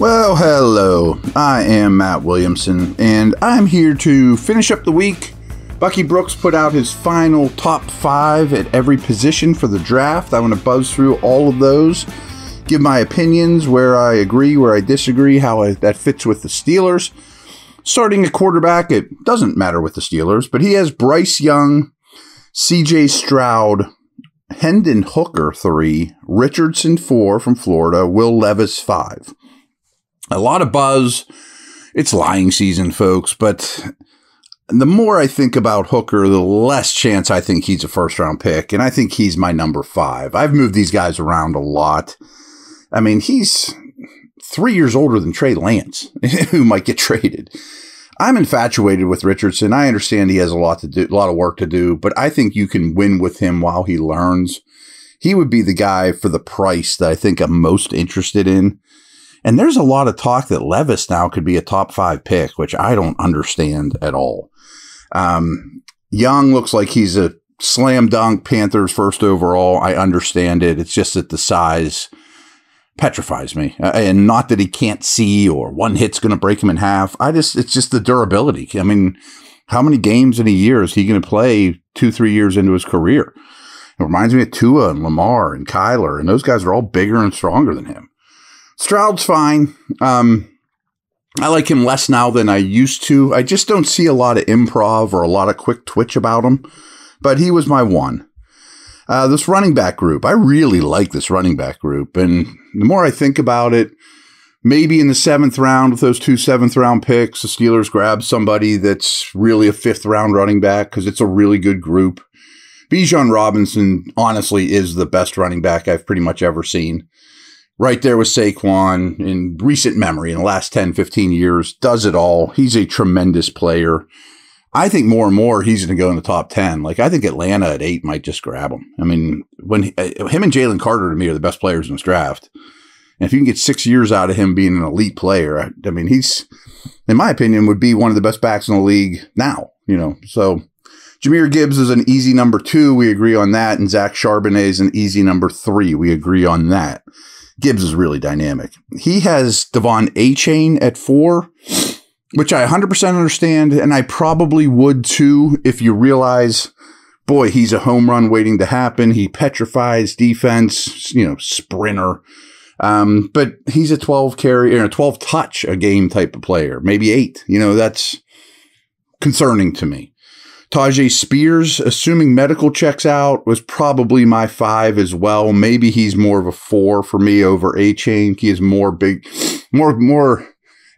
Well, hello. I am Matt Williamson, and I'm here to finish up the week. Bucky Brooks put out his final top 5 at every position for the draft. I want to buzz through all of those, give my opinions, where I agree, where I disagree, how that fits with the Steelers. Starting at quarterback, it doesn't matter with the Steelers, but he has Bryce Young, C.J. Stroud, Hendon Hooker 3, Richardson 4 from Florida, Will Levis 5. A lot of buzz. It's lying season, folks, but the more I think about Hooker, the less chance I think he's a first-round pick, and I think he's my number 5. I've moved these guys around a lot. I mean, he's 3 years older than Trey Lance, who might get traded. I'm infatuated with Richardson. I understand he has a lot of work to do, but I think you can win with him while he learns. He would be the guy for the price that I think I'm most interested in. And there's a lot of talk that Levis now could be a top 5 pick, which I don't understand at all. Young looks like he's a slam dunk Panthers first overall. I understand it. It's just that the size petrifies me. And not that he can't see or one hit's going to break him in half. It's just the durability. I mean, how many games in a year is he going to play 2-3 years into his career? It reminds me of Tua and Lamar and Kyler, and those guys are all bigger and stronger than him. Stroud's fine. I like him less now than I used to. I just don't see a lot of improv or a lot of quick twitch about him, but he was my 1. This running back group, I really like this running back group, and the more I think about it, maybe in the 7th round with those 2 7th-round picks, the Steelers grab somebody that's really a 5th-round running back because it's a really good group. Bijan Robinson, honestly, is the best running back I've pretty much ever seen. Right there with Saquon in recent memory, in the last 10, 15 years, does it all. He's a tremendous player. I think more and more he's going to go in the top 10. Like, I think Atlanta at 8 might just grab him. I mean, when him and Jalen Carter to me are the best players in this draft. And if you can get 6 years out of him being an elite player, I mean, he's, in my opinion, would be one of the best backs in the league now, So Jahmyr Gibbs is an easy number 2. We agree on that. And Zach Charbonnet is an easy number 3. We agree on that. Gibbs is really dynamic. He has Devon Achane at 4, which I 100% understand, and I probably would too if you realize, boy, he's a home run waiting to happen. He petrifies defense, sprinter. But he's a 12 carry or a 12 touch a game type of player, maybe 8. That's concerning to me. Tyjae Spears, assuming medical checks out, was probably my 5 as well. Maybe he's more of a 4 for me over Achane. He has more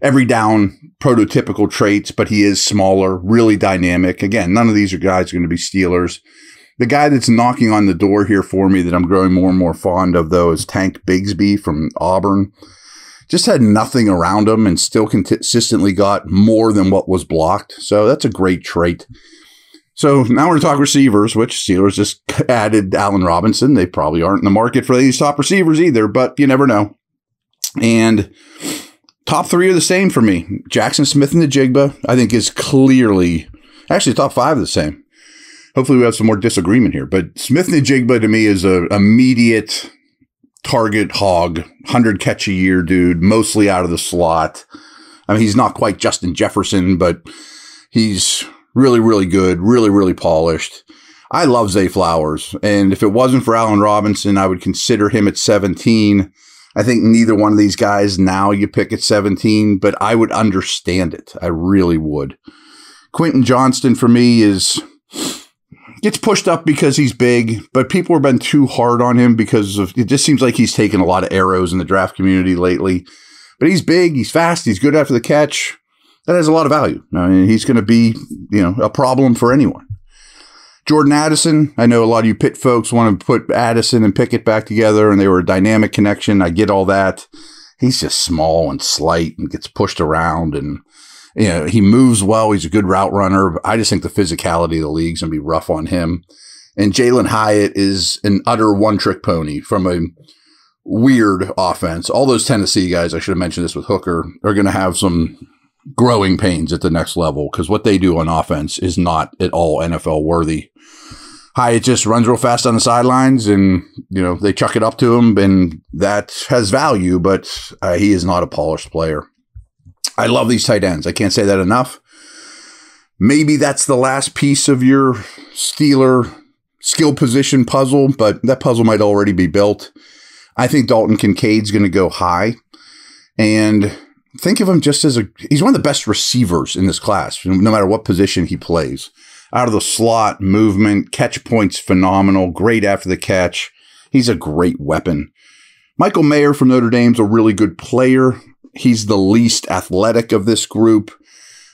every down prototypical traits, but he is smaller, really dynamic. Again, none of these are guys going to be Steelers. The guy that's knocking on the door here for me that I'm growing more and more fond of, though, is Tank Bigsby from Auburn. Just had nothing around him and still consistently got more than what was blocked. So that's a great trait. So now we're going to talk receivers, which Steelers just added Allen Robinson. They probably aren't in the market for these top receivers either, but you never know. And top 3 are the same for me. Jackson Smith-Njigba, I think, is clearly, actually top 5 are the same. Hopefully we have some more disagreement here, but Smith-Njigba to me is an immediate target hog, 100 catch a year dude, mostly out of the slot. I mean, he's not quite Justin Jefferson, but he's really, really good, really, really polished. I love Zay Flowers, and if it wasn't for Allen Robinson, I would consider him at 17. I think neither one of these guys now you pick at 17, but I would understand it. I really would. Quentin Johnston for me gets pushed up because he's big, but people have been too hard on him because it just seems like he's taken a lot of arrows in the draft community lately. But he's big, he's fast, he's good after the catch. That has a lot of value. I mean, he's going to be, a problem for anyone. Jordan Addison, I know a lot of you Pitt folks want to put Addison and Pickett back together, and they were a dynamic connection. I get all that. He's just small and slight and gets pushed around, and he moves well. He's a good route runner. But I just think the physicality of the league is going to be rough on him. And Jalen Hyatt is an utter one-trick pony from a weird offense. All those Tennessee guys, I should have mentioned this with Hooker, are going to have some growing pains at the next level because what they do on offense is not at all NFL worthy. Hyatt just runs real fast on the sidelines and they chuck it up to him, and that has value, but he is not a polished player. I love these tight ends. I can't say that enough. Maybe that's the last piece of your Steeler skill position puzzle, but that puzzle might already be built. I think Dalton Kincaid's going to go high, and think of him just as he's one of the best receivers in this class, no matter what position he plays. Out of the slot, movement, catch points, phenomenal, great after the catch. He's a great weapon. Michael Mayer from Notre Dame's a really good player. He's the least athletic of this group,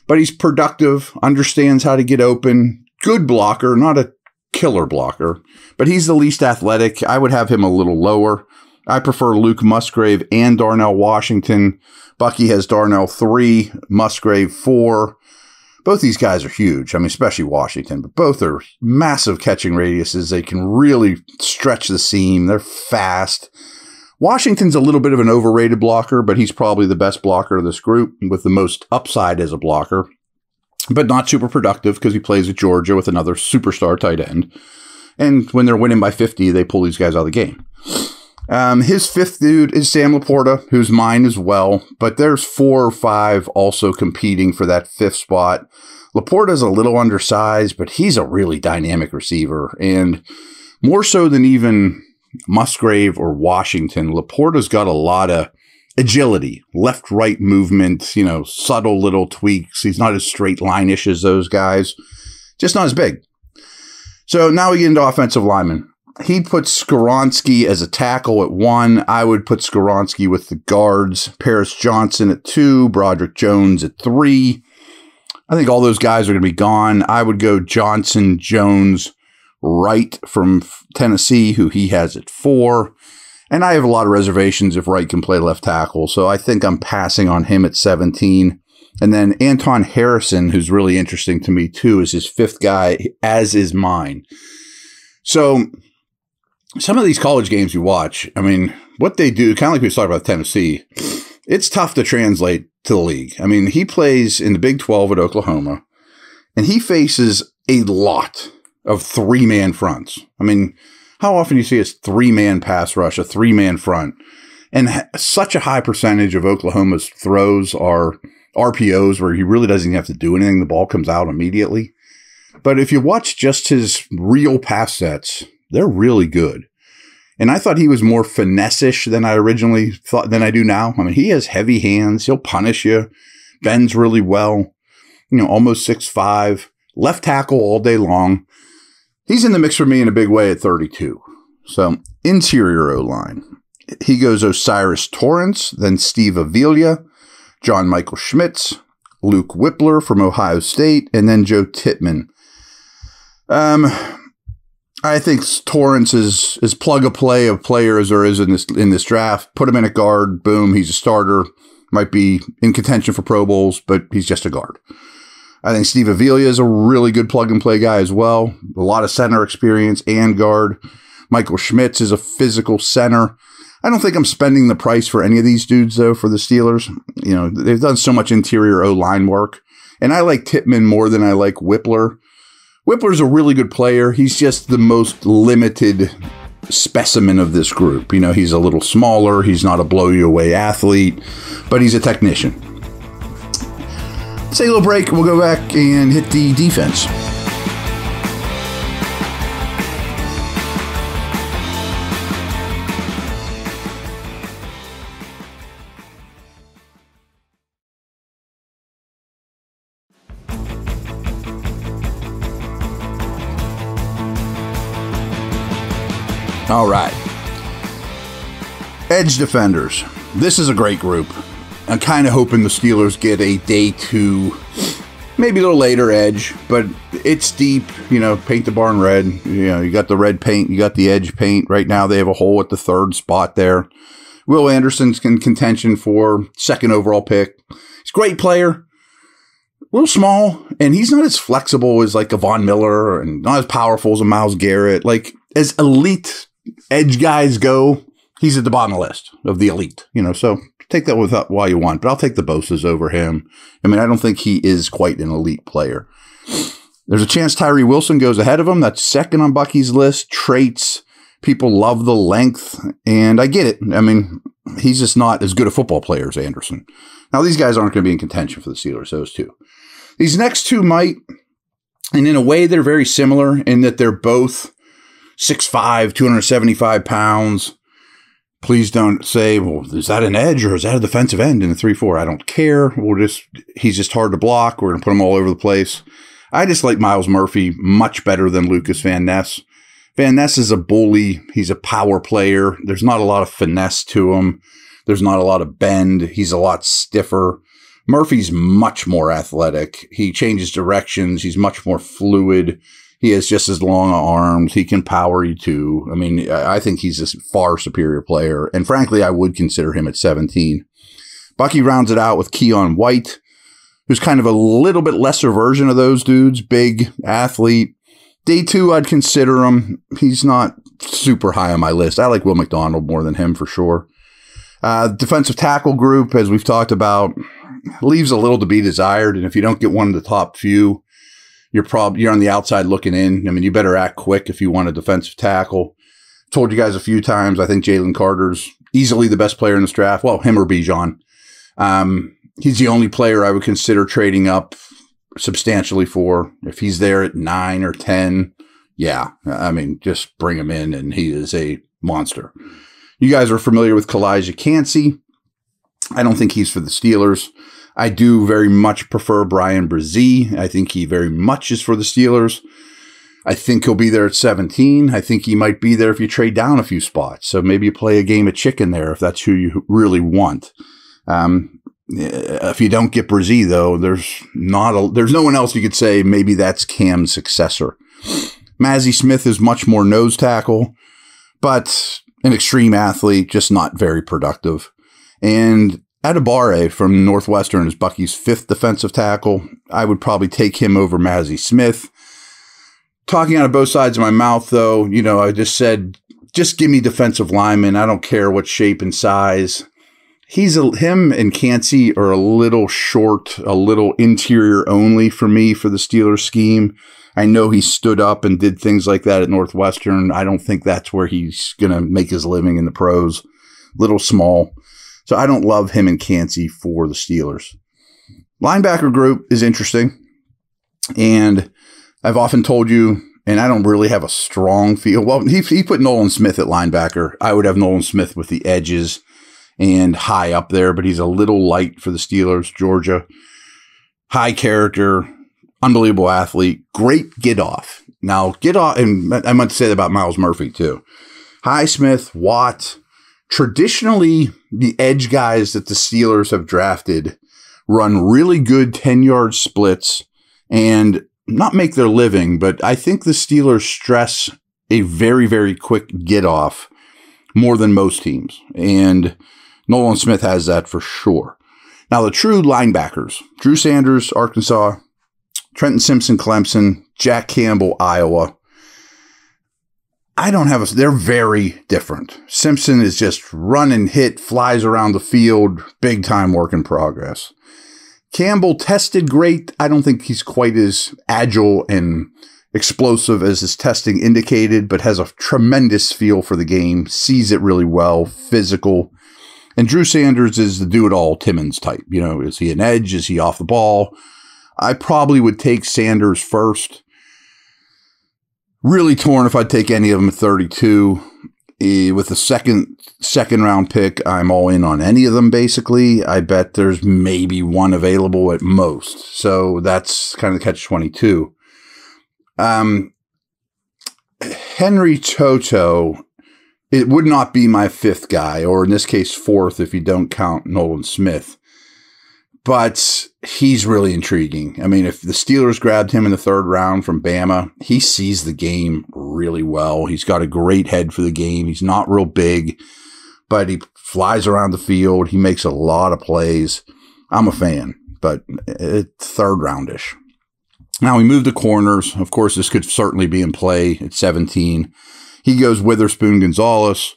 but he's productive, understands how to get open, good blocker, not a killer blocker, but he's the least athletic. I would have him a little lower. I prefer Luke Musgrave and Darnell Washington. Bucky has Darnell 3, Musgrave 4. Both these guys are huge. I mean, especially Washington, but both are massive catching radiuses. They can really stretch the seam. They're fast. Washington's a little bit of an overrated blocker, but he's probably the best blocker of this group with the most upside as a blocker, but not super productive because he plays at Georgia with another superstar tight end. And when they're winning by 50, they pull these guys out of the game. His fifth dude is Sam Laporta, who's mine as well, but there's 4 or 5 also competing for that 5th spot. Laporta's a little undersized, but he's a really dynamic receiver, and more so than even Musgrave or Washington, Laporta's got a lot of agility, left-right movement, subtle little tweaks. He's not as straight line-ish as those guys, just not as big. So now we get into offensive linemen. He puts Skoronski as a tackle at 1. I would put Skoronski with the guards. Paris Johnson at 2. Broderick Jones at 3. I think all those guys are going to be gone. I would go Johnson, Jones, Wright from Tennessee, who he has at 4. And I have a lot of reservations if Wright can play left tackle. So I think I'm passing on him at 17. And then Anton Harrison, who's really interesting to me too, is his 5th guy, as is mine. So some of these college games you watch, I mean, what they do, kind of like we talked about Tennessee, it's tough to translate to the league. I mean, he plays in the Big 12 at Oklahoma, and he faces a lot of 3-man fronts. I mean, how often do you see a 3-man pass rush, a 3-man front? And such a high percentage of Oklahoma's throws are RPOs where he really doesn't even have to do anything. The ball comes out immediately. But if you watch just his real pass sets, they're really good. And I thought he was more finesse-ish than I originally thought than I do now. I mean, he has heavy hands. He'll punish you. Bends really well. Almost 6'5". Left tackle all day long. He's in the mix for me in a big way at 32. So, interior O-line. He goes Osiris Torrance, then Steve Avila, John Michael Schmitz, Luke Whippler from Ohio State, and then Joe Tippmann. I think Torrance is plug-and-play of player as there is in this draft. Put him in a guard, boom, he's a starter. Might be in contention for Pro Bowls, but he's just a guard. I think Steve Avila is a really good plug-and-play guy as well. A lot of center experience and guard. Michael Schmitz is a physical center. I don't think I'm spending the price for any of these dudes, though, for the Steelers. They've done so much interior O-line work. And I like Tippmann more than I like Whippler. Whippler's a really good player. He's just the most limited specimen of this group. He's a little smaller. He's not a blow-you-away athlete, but he's a technician. Let's take a little break. We'll go back and hit the defense. All right. Edge defenders. This is a great group. I'm kind of hoping the Steelers get a day 2, maybe a little later edge, but it's deep. Paint the barn red. You got the red paint, you got the edge paint. Right now they have a hole at the 3rd spot there. Will Anderson's in contention for 2nd overall pick. He's a great player. A little small, and he's not as flexible as like a Von Miller and not as powerful as a Myles Garrett. Like, as elite edge guys go, he's at the bottom of the list of the elite, so take that with while you want, but I'll take the Bosa's over him. I mean, I don't think he is quite an elite player. There's a chance Tyree Wilson goes ahead of him. That's 2nd on Bucky's list. Traits, People love the length, and I get it. I mean, he's just not as good a football player as Anderson. Now, these guys aren't going to be in contention for the Steelers, those two. These next two might, and in a way, they're very similar in that they're both 6'5", 275 pounds. Please don't say, well, is that an edge or is that a defensive end in the 3-4? I don't care. He's just hard to block. We're going to put him all over the place. I just like Myles Murphy much better than Lucas Van Ness. Van Ness is a bully. He's a power player. There's not a lot of finesse to him. There's not a lot of bend. He's a lot stiffer. Murphy's much more athletic. He changes directions. He's much more fluid. He has just as long arms. He can power you too. I mean, I think he's a far superior player. And frankly, I would consider him at 17. Bucky rounds it out with Keon White, who's kind of a little bit lesser version of those dudes. Big athlete. Day 2, I'd consider him. He's not super high on my list. I like Will McDonald more than him for sure. Defensive tackle group, as we've talked about, leaves a little to be desired. And if you don't get one of the top few, you're on the outside looking in. I mean, you better act quick if you want a defensive tackle. Told you guys a few times, I think Jalen Carter's easily the best player in this draft. Well, him or Bijan. He's the only player I would consider trading up substantially for. If he's there at 9 or 10, yeah, I mean, just bring him in, and he is a monster. You guys are familiar with Kalijah Kancey. I don't think he's for the Steelers. I do very much prefer Brian Brzee. I think he very much is for the Steelers. I think he'll be there at 17. I think he might be there if you trade down a few spots. So maybe you play a game of chicken there if that's who you really want. If you don't get Brzee, though, there's no one else you could say maybe that's Cam's successor. Mazi Smith is much more nose tackle, but an extreme athlete, just not very productive. And Adebawore from Northwestern is Bucky's 5th defensive tackle. I would probably take him over Mazi Smith. Talking out of both sides of my mouth, though, I just said, just give me defensive linemen. I don't care what shape and size. Him and Kancey are a little short, a little interior only for me for the Steelers scheme. I know he stood up and did things like that at Northwestern. I don't think that's where he's going to make his living in the pros. Little small. So I don't love him and Kancey for the Steelers. Linebacker group is interesting. And I've often told you, and I don't really have a strong feel. Well, he put Nolan Smith at linebacker. I would have Nolan Smith with the edges and high up there, but he's a little light for the Steelers. Georgia. High character. Unbelievable athlete. Great get off. Now, get off, and I meant to say that about Myles Murphy too. Highsmith, Watt. Traditionally, the edge guys that the Steelers have drafted run really good 10-yard splits and not make their living, but I think the Steelers stress a very, very quick get off more than most teams. And Nolan Smith has that for sure. Now, the true linebackers, Drew Sanders, Arkansas, Trenton Simpson, Clemson, Jack Campbell, Iowa. They're very different. Simpson is just run and hit, flies around the field, big time work in progress. Campbell tested great. I don't think he's quite as agile and explosive as his testing indicated, but has a tremendous feel for the game, sees it really well, physical. And Drew Sanders is the do-it-all Timmons type. Is he an edge? Is he off the ball? I probably would take Sanders first. Really torn if I'd take any of them at 32. With the second round pick, I'm all in on any of them, basically. I bet there's maybe one available at most. So that's kind of the catch-22. Henry Toto, it would not be my 5th guy, or in this case, 4th if you don't count Nolan Smith. But he's really intriguing. I mean, if the Steelers grabbed him in the 3rd round from Bama, he sees the game really well. He's got a great head for the game. He's not real big, but he flies around the field. He makes a lot of plays. I'm a fan, but 3rd roundish. Now we move to corners. Of course, this could certainly be in play at 17. He goes Witherspoon, Gonzalez.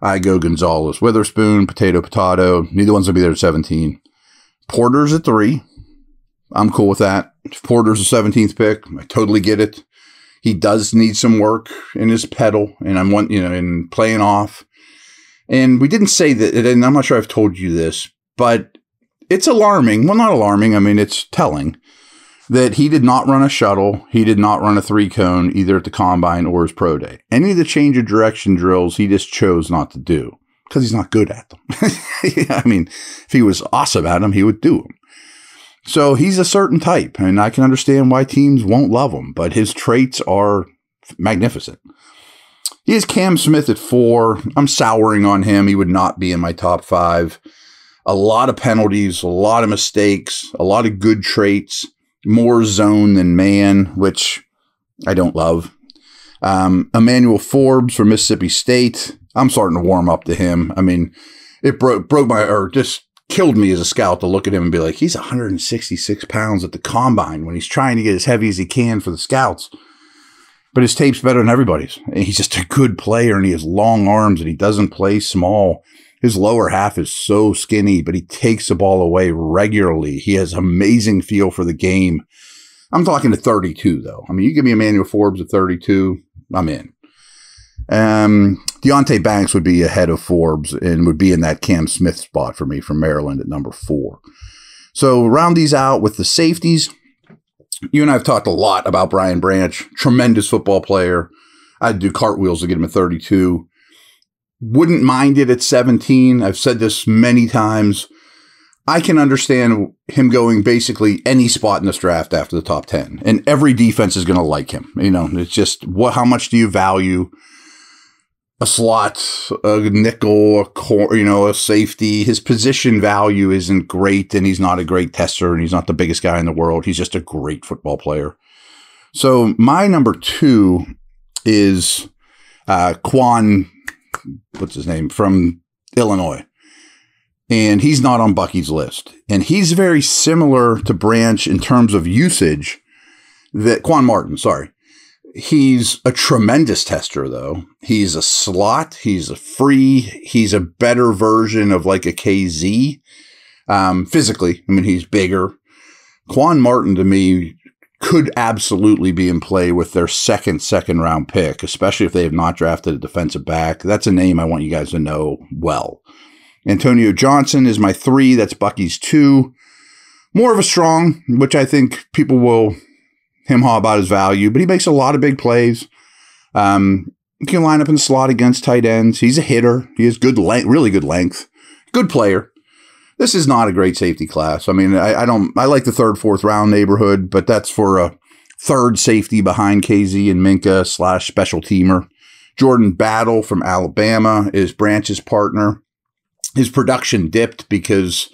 I go Gonzalez, Witherspoon, potato. Neither one's going to be there at 17. Porter's at 3. I'm cool with that. If Porter's the 17th pick, I totally get it. He does need some work in his pedal, and in playing off. And we didn't say that, and I'm not sure I've told you this, but it's alarming. Well, not alarming. I mean, it's telling that he did not run a shuttle. He did not run a 3-cone either at the combine or his pro day. Any of the change of direction drills, he just chose not to do because he's not good at them. I mean, if he was awesome at them, he would do them. So he's a certain type, and I can understand why teams won't love him, but his traits are magnificent. He has Cam Smith at 4. I'm souring on him. He would not be in my top 5. A lot of penalties, a lot of mistakes, a lot of good traits, more zone than man, which I don't love. Emmanuel Forbes from Mississippi State. I'm starting to warm up to him. I mean, it just killed me as a scout to look at him and be like, he's 166 pounds at the combine when he's trying to get as heavy as he can for the scouts. But his tape's better than everybody's. He's just a good player, and he has long arms, and he doesn't play small. His lower half is so skinny, but he takes the ball away regularly. He has amazing feel for the game. I'm talking to 32, though. I mean, you give me Emmanuel Forbes at 32, I'm in. Deonte Banks would be ahead of Forbes and would be in that Cam Smith spot for me from Maryland at number 4. So round these out with the safeties. You and I have talked a lot about Brian Branch. Tremendous football player. I'd do cartwheels to get him at 32. Wouldn't mind it at 17. I've said this many times. I can understand him going basically any spot in this draft after the top 10. And every defense is going to like him. You know, it's just how much do you value a slot, a nickel, a safety? His position value isn't great, and he's not a great tester, and he's not the biggest guy in the world. He's just a great football player. So my number 2 is Quan, what's his name, from Illinois. And he's not on Bucky's list. And he's very similar to Branch in terms of usage. Quan Martin, sorry. He's a tremendous tester, though. He's a slot. He's a free. He's a better version of like a KZ. Physically, I mean, he's bigger. Quan Martin, to me, could absolutely be in play with their second round pick, especially if they have not drafted a defensive back. That's a name I want you guys to know well. Antonio Johnson is my 3. That's Bucky's 2. More of a strong, which I think people will hem-haw about his value, but he makes a lot of big plays. He can line up in the slot against tight ends. He's a hitter. He has good length, really good length. Good player. This is not a great safety class. I mean, I like the 3rd, 4th round neighborhood, but that's for a 3rd safety behind KZ and Minka / special teamer. Jordan Battle from Alabama is Branch's partner. His production dipped because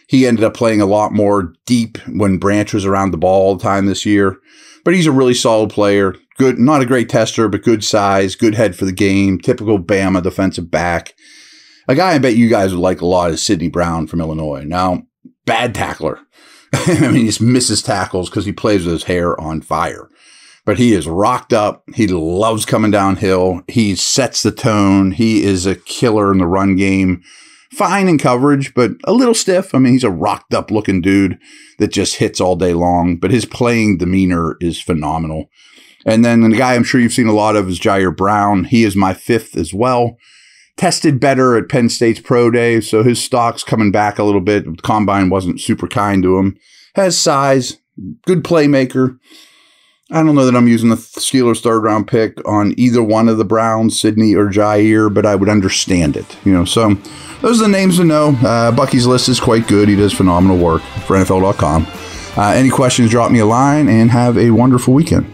he ended up playing a lot more deep when Branch was around the ball all the time this year. But he's a really solid player. Good, not a great tester, but good size, good head for the game. Typical Bama defensive back. A guy I bet you guys would like a lot is Sidney Brown from Illinois. Now, bad tackler. I mean, he just misses tackles because he plays with his hair on fire. But he is rocked up. He loves coming downhill. He sets the tone. He is a killer in the run game. Fine in coverage, but a little stiff. I mean, he's a rocked up looking dude that just hits all day long, but his playing demeanor is phenomenal. And then the guy I'm sure you've seen a lot of is Jair Brown. He is my 5th as well. Tested better at Penn State's pro day, so his stock's coming back a little bit. The combine wasn't super kind to him. Has size, good playmaker. I don't know that I'm using the Steelers' 3rd round pick on either one of the Browns, Sidney or Jair, but I would understand it. So those are the names to know. Bucky's list is quite good. He does phenomenal work for NFL.com. Any questions, drop me a line, and have a wonderful weekend.